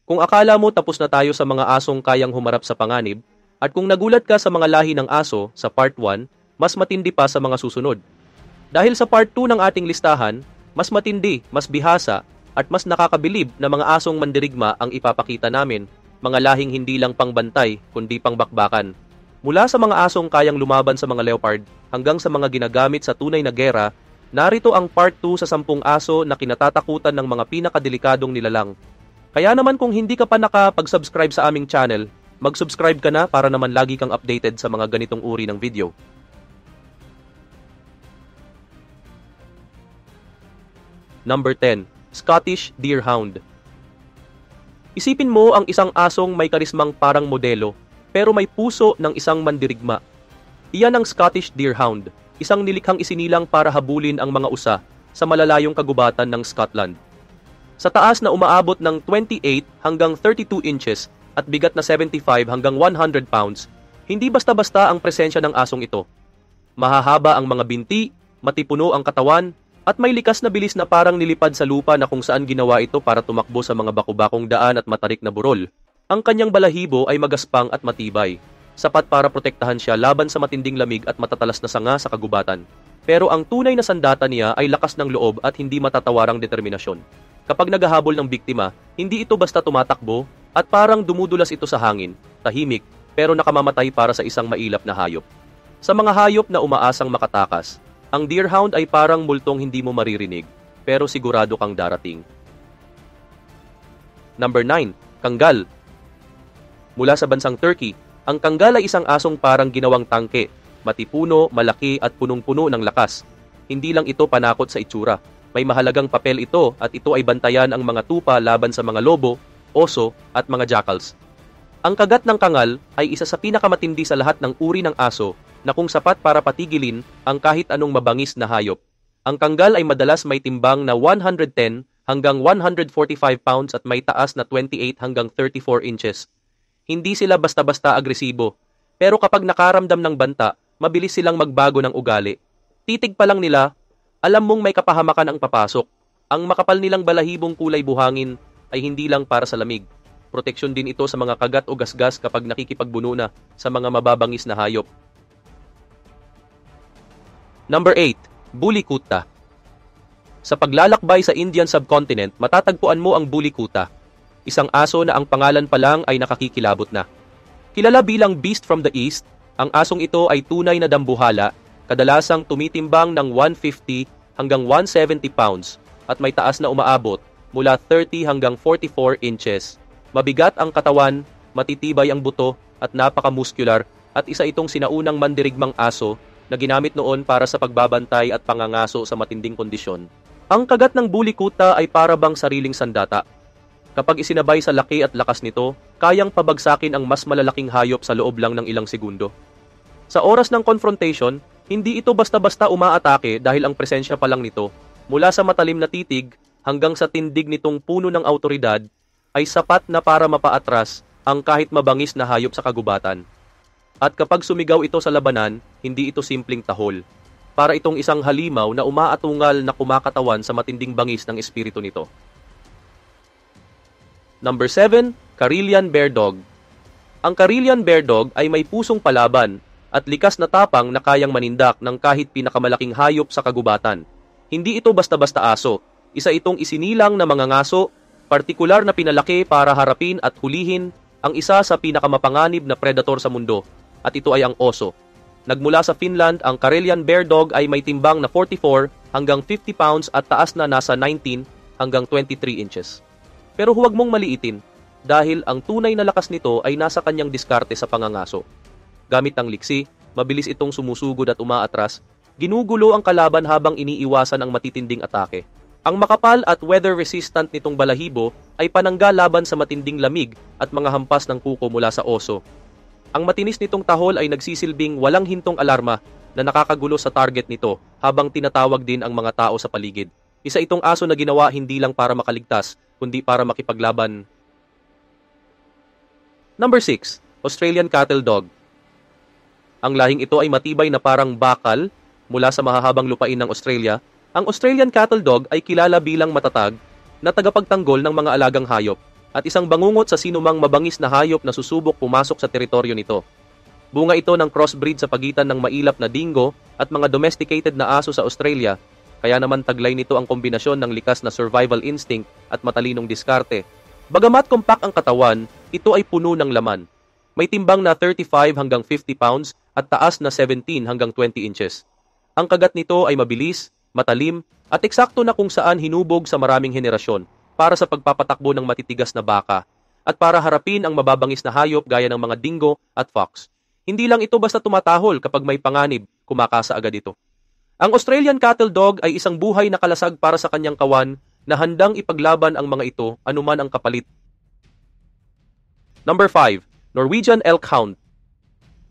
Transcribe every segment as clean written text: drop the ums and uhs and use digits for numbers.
Kung akala mo tapos na tayo sa mga asong kayang humarap sa panganib, at kung nagulat ka sa mga lahi ng aso sa Part 1, mas matindi pa sa mga susunod. Dahil sa Part 2 ng ating listahan, mas matindi, mas bihasa, at mas nakakabilib na mga asong mandirigma ang ipapakita namin, mga lahing hindi lang pangbantay, kundi pangbakbakan. Mula sa mga asong kayang lumaban sa mga leopard, hanggang sa mga ginagamit sa tunay na gera, narito ang Part 2 sa 10 aso na kinatatakutan ng mga pinakadelikadong nilalang. Kaya naman kung hindi ka pa nakapag-subscribe sa aming channel, mag-subscribe ka na para naman lagi kang updated sa mga ganitong uri ng video. Number 10. Scottish Deerhound. Isipin mo ang isang asong may karismang parang modelo, pero may puso ng isang mandirigma. Iyan ang Scottish Deerhound, isang nilikhang isinilang para habulin ang mga usa sa malalayong kagubatan ng Scotland. Sa taas na umaabot ng 28 hanggang 32 inches at bigat na 75 hanggang 100 pounds, hindi basta-basta ang presensya ng asong ito. Mahahaba ang mga binti, matipuno ang katawan, at may likas na bilis na parang nilipad sa lupa na kung saan ginawa ito para tumakbo sa mga bakubakong daan at matarik na burol. Ang kanyang balahibo ay magaspang at matibay, sapat para protektahan siya laban sa matinding lamig at matatalas na sanga sa kagubatan. Pero ang tunay na sandata niya ay lakas ng loob at hindi matatawarang determinasyon. Kapag naghahabol ng biktima, hindi ito basta tumatakbo at parang dumudulas ito sa hangin, tahimik, pero nakamamatay para sa isang mailap na hayop. Sa mga hayop na umaasang makatakas, ang deerhound ay parang multong hindi mo maririnig, pero sigurado kang darating. Number 9. Kanggal. Mula sa bansang Turkey, ang kanggal ay isang asong parang ginawang tangke, matipuno, malaki at punong-puno ng lakas. Hindi lang ito panakot sa itsura. May mahalagang papel ito at ito ay bantayan ang mga tupa laban sa mga lobo, oso at mga jackals. Ang kagat ng kangal ay isa sa pinakamatindi sa lahat ng uri ng aso na kung sapat para patigilin ang kahit anong mabangis na hayop. Ang kanggal ay madalas may timbang na 110 hanggang 145 pounds at may taas na 28 hanggang 34 inches. Hindi sila basta-basta agresibo, pero kapag nakaramdam ng banta, mabilis silang magbago ng ugali. Titig pa lang nila, alam mong may kapahamakan ang papasok. Ang makapal nilang balahibong kulay buhangin ay hindi lang para sa lamig. Proteksyon din ito sa mga kagat o gasgas kapag nakikipagbuno na sa mga mababangis na hayop. Number 8. Buli Kuta. Sa paglalakbay sa Indian subcontinent, matatagpuan mo ang Buli Kuta, isang aso na ang pangalan pa lang ay nakakikilabot na. Kilala bilang Beast from the East, ang asong ito ay tunay na dambuhala, kadalasang tumitimbang ng 150 hanggang 170 pounds at may taas na umaabot mula 30 hanggang 44 inches. Mabigat ang katawan, matitibay ang buto at napakamuskular at isa itong sinaunang mandirigmang aso na ginamit noon para sa pagbabantay at pangangaso sa matinding kondisyon. Ang kagat ng Buli Kuta ay para bang sariling sandata. Kapag isinabay sa laki at lakas nito, kayang pabagsakin ang mas malalaking hayop sa loob lang ng ilang segundo. Sa oras ng confrontation, hindi ito basta-basta umaatake dahil ang presensya pa lang nito, mula sa matalim na titig hanggang sa tindig nitong puno ng autoridad, ay sapat na para mapaatras ang kahit mabangis na hayop sa kagubatan. At kapag sumigaw ito sa labanan, hindi ito simpleng tahol. Para itong isang halimaw na umaatungal na kumakatawan sa matinding bangis ng espiritu nito. Number 7. Karelian Bear Dog. Ang Karelian Bear Dog ay may pusong palaban at likas na tapang na kayang manindak ng kahit pinakamalaking hayop sa kagubatan. Hindi ito basta-basta aso. Isa itong isinilang na mga ngaso, partikular na pinalaki para harapin at hulihin ang isa sa pinakamapanganib na predator sa mundo. At ito ay ang oso. Nagmula sa Finland, ang Karelian Bear Dog ay may timbang na 44 hanggang 50 pounds at taas na nasa 19 hanggang 23 inches. Pero huwag mong maliitin dahil ang tunay na lakas nito ay nasa kanyang diskarte sa pangangaso. Gamit ang liksi, mabilis itong sumusugod at umaatras, ginugulo ang kalaban habang iniiwasan ang matitinding atake. Ang makapal at weather-resistant nitong balahibo ay panangga laban sa matinding lamig at mga hampas ng kuko mula sa oso. Ang matinis nitong tahol ay nagsisilbing walang hintong alarma na nakakagulo sa target nito habang tinatawag din ang mga tao sa paligid. Isa itong aso na ginawa hindi lang para makaligtas, kundi para makipaglaban. Number 6. Australian Cattle Dog. Ang lahing ito ay matibay na parang bakal mula sa mahahabang lupain ng Australia. Ang Australian Cattle Dog ay kilala bilang matatag na tagapagtanggol ng mga alagang hayop at isang bangungot sa sinumang mabangis na hayop na susubok pumasok sa teritoryo nito. Bunga ito ng crossbreed sa pagitan ng mailap na dingo at mga domesticated na aso sa Australia, kaya naman taglay nito ang kombinasyon ng likas na survival instinct at matalinong diskarte. Bagamat compact ang katawan, ito ay puno ng laman. May timbang na 35 hanggang 50 pounds at taas na 17 hanggang 20 inches. Ang kagat nito ay mabilis, matalim, at eksakto na kung saan hinubog sa maraming henerasyon para sa pagpapatakbo ng matitigas na baka at para harapin ang mababangis na hayop gaya ng mga dingo at fox. Hindi lang ito basta tumatahol kapag may panganib, kumakasa agad ito. Ang Australian Cattle Dog ay isang buhay na kalasag para sa kanyang kawan na handang ipaglaban ang mga ito anuman ang kapalit. Number 5. Norwegian Elk Hound.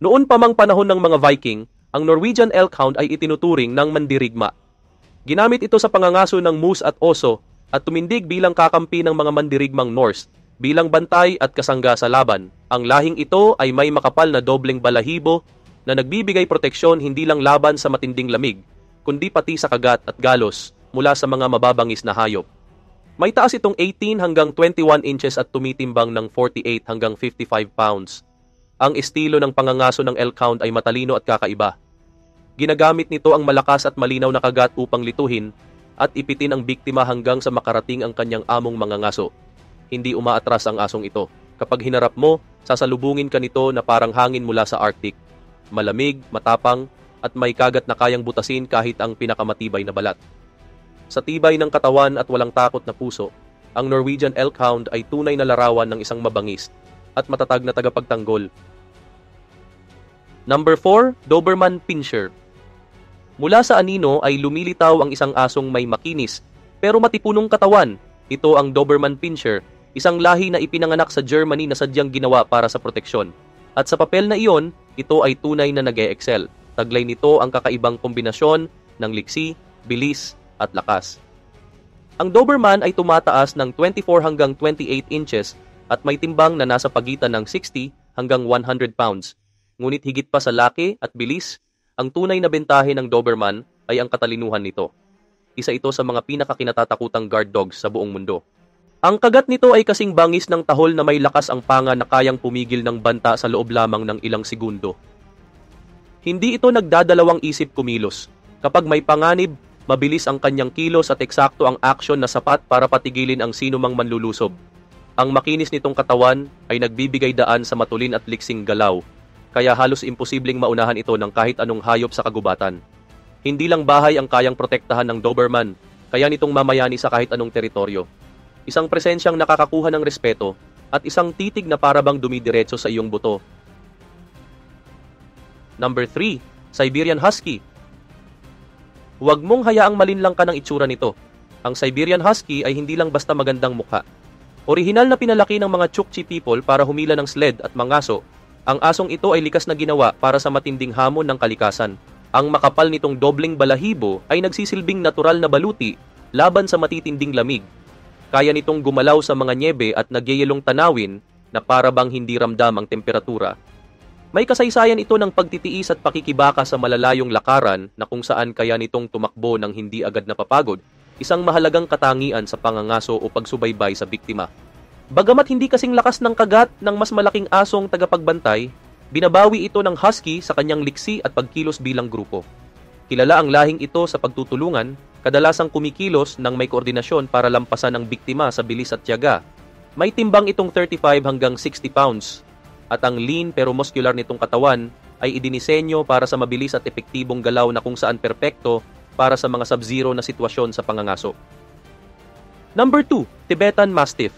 Noon pa mang panahon ng mga Viking, ang Norwegian Elk Hound ay itinuturing ng mandirigma. Ginamit ito sa pangangaso ng moose at oso at tumindig bilang kakampi ng mga mandirigmang Norse, bilang bantay at kasangga sa laban. Ang lahing ito ay may makapal na dobleng balahibo na nagbibigay proteksyon hindi lang laban sa matinding lamig, kundi pati sa kagat at galos mula sa mga mababangis na hayop. May taas itong 18 hanggang 21 inches at tumitimbang ng 48 hanggang 55 pounds. Ang estilo ng pangangaso ng elk hound ay matalino at kakaiba. Ginagamit nito ang malakas at malinaw na kagat upang lituhin at ipitin ang biktima hanggang sa makarating ang kanyang among mangangaso. Hindi umaatras ang asong ito. Kapag hinarap mo, sasalubungin ka nito na parang hangin mula sa Arctic. Malamig, matapang, at may kagat na kayang butasin kahit ang pinakamatibay na balat. Sa tibay ng katawan at walang takot na puso, ang Norwegian Elk Hound ay tunay na larawan ng isang mabangis at matatag na tagapagtanggol. Number 4, Doberman Pinscher. Mula sa anino ay lumilitaw ang isang asong may makinis pero matipunong katawan. Ito ang Doberman Pinscher, isang lahi na ipinanganak sa Germany na sadyang ginawa para sa proteksyon. At sa papel na iyon, ito ay tunay na nag-e-excel. Taglay nito ang kakaibang kombinasyon ng liksi, bilis, at lakas. Ang Doberman ay tumataas ng 24 hanggang 28 inches at may timbang na nasa pagitan ng 60 hanggang 100 pounds. Ngunit higit pa sa laki at bilis, ang tunay na bentahe ng Doberman ay ang katalinuhan nito. Isa ito sa mga pinakakinatatakutang guard dogs sa buong mundo. Ang kagat nito ay kasing bangis ng tahol na may lakas ang panga na kayang pumigil ng banta sa loob lamang ng ilang segundo. Hindi ito nagdadalawang isip kumilos. Kapag may panganib, mabilis ang kanyang kilos at eksakto ang aksyon na sapat para patigilin ang sinumang manlulusob. Ang makinis nitong katawan ay nagbibigay daan sa matulin at liksing galaw, kaya halos imposibleng maunahan ito ng kahit anong hayop sa kagubatan. Hindi lang bahay ang kayang protektahan ng Doberman, kaya nitong mamayani sa kahit anong teritoryo. Isang presensyang nakakakuha ng respeto at isang titig na parabang dumidiretso sa iyong buto. Number 3, Siberian Husky. Huwag mong hayaang malinlang ka ng itsura nito. Ang Siberian Husky ay hindi lang basta magandang mukha. Orihinal na pinalaki ng mga Chukchi people para humila ng sled at mangaso. Ang asong ito ay likas na ginawa para sa matinding hamon ng kalikasan. Ang makapal nitong dobleng balahibo ay nagsisilbing natural na baluti laban sa matitinding lamig. Kaya nitong gumalaw sa mga nyebe at nagyayelong tanawin na para bang hindi ramdam ang temperatura. May kasaysayan ito ng pagtitiis at pakikibaka sa malalayong lakaran na kung saan kaya nitong tumakbo ng hindi agad napapagod, isang mahalagang katangian sa pangangaso o pagsubaybay sa biktima. Bagamat hindi kasing lakas ng kagat ng mas malaking asong tagapagbantay, binabawi ito ng husky sa kanyang liksi at pagkilos bilang grupo. Kilala ang lahing ito sa pagtutulungan, kadalasang kumikilos ng may koordinasyon para lampasan ang biktima sa bilis at tiyaga. May timbang itong 35 hanggang 60 pounds at ang lean pero muscular nitong katawan ay idinisenyo para sa mabilis at epektibong galaw na kung saan perpekto para sa mga sub-zero na sitwasyon sa pangangaso. Number 2, Tibetan Mastiff.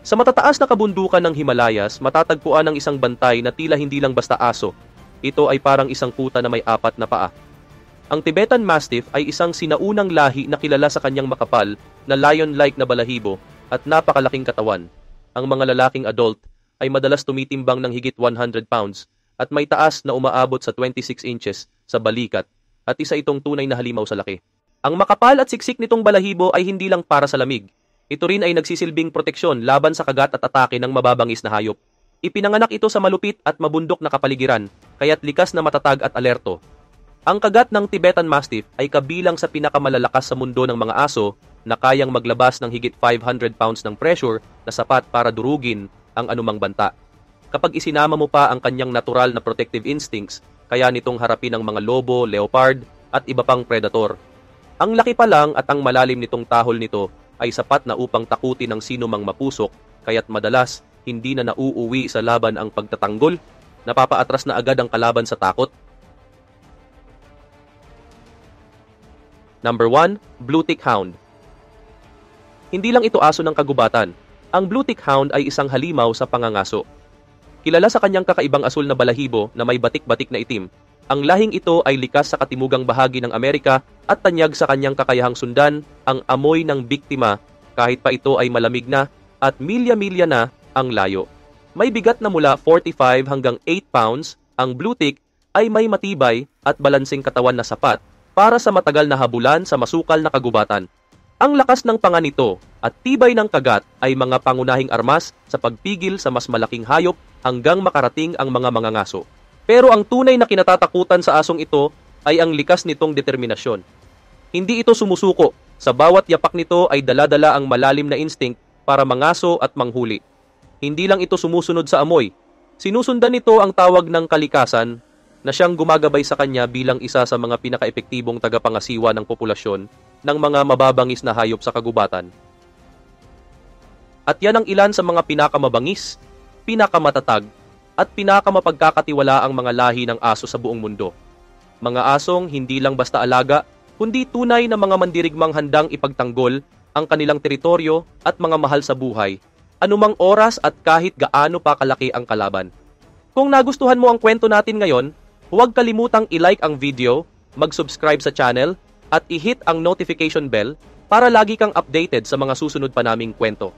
Sa matataas na kabundukan ng Himalayas, matatagpuan ang isang bantay na tila hindi lang basta aso. Ito ay parang isang kuta na may 4 na paa. Ang Tibetan Mastiff ay isang sinaunang lahi na kilala sa kanyang makapal na lion-like na balahibo at napakalaking katawan. Ang mga lalaking adult ay madalas tumitimbang ng higit 100 pounds at may taas na umaabot sa 26 inches sa balikat at isa itong tunay na halimaw sa laki. Ang makapal at siksik nitong balahibo ay hindi lang para sa lamig. Ito rin ay nagsisilbing proteksyon laban sa kagat at atake ng mababangis na hayop. Ipinanganak ito sa malupit at mabundok na kapaligiran, kaya't likas na matatag at alerto. Ang kagat ng Tibetan Mastiff ay kabilang sa pinakamalalakas sa mundo ng mga aso na kayang maglabas ng higit 500 pounds ng pressure na sapat para durugin ang anumang banta. Kapag isinama mo pa ang kanyang natural na protective instincts, kaya nitong harapin ang mga lobo, leopard at iba pang predator. Ang laki pa lang at ang malalim nitong tahol nito ay sapat na upang takutin ng sino mang mapusok, kaya't madalas hindi na nauuwi sa laban ang pagtatanggol, napapaatras na agad ang kalaban sa takot. Number 1, Blue Tick Hound. Hindi lang ito aso ng kagubatan. Ang Blue Tick Hound ay isang halimaw sa pangangaso. Kilala sa kanyang kakaibang asul na balahibo na may batik-batik na itim, ang lahing ito ay likas sa katimugang bahagi ng Amerika at tanyag sa kanyang kakayahang sundan ang amoy ng biktima kahit pa ito ay malamig na at milya-milya na ang layo. May bigat na mula 45 hanggang 8 pounds, ang Blue Tick ay may matibay at balansing katawan na sapat para sa matagal na habulan sa masukal na kagubatan. Ang lakas ng panga nito at tibay ng kagat ay mga pangunahing armas sa pagpigil sa mas malaking hayop hanggang makarating ang mga mangangaso. Pero ang tunay na kinatatakutan sa asong ito ay ang likas nitong determinasyon. Hindi ito sumusuko. Sa bawat yapak nito ay dala-dala ang malalim na instinct para mangaso at manghuli. Hindi lang ito sumusunod sa amoy. Sinusundan nito ang tawag ng kalikasan na siyang gumagabay sa kanya bilang isa sa mga pinaka-epektibong tagapangasiwa ng populasyon ng mga mababangis na hayop sa kagubatan. At yan ang ilan sa mga pinakamabangis, pinakamatatag, at pinakamapagkakatiwala ang mga lahi ng aso sa buong mundo. Mga asong hindi lang basta alaga, kundi tunay na mga mandirigmang handang ipagtanggol ang kanilang teritoryo at mga mahal sa buhay, anumang oras at kahit gaano pa kalaki ang kalaban. Kung nagustuhan mo ang kwento natin ngayon, huwag kalimutang i-like ang video, mag-subscribe sa channel, at i-hit ang notification bell para lagi kang updated sa mga susunod pa naming kwento.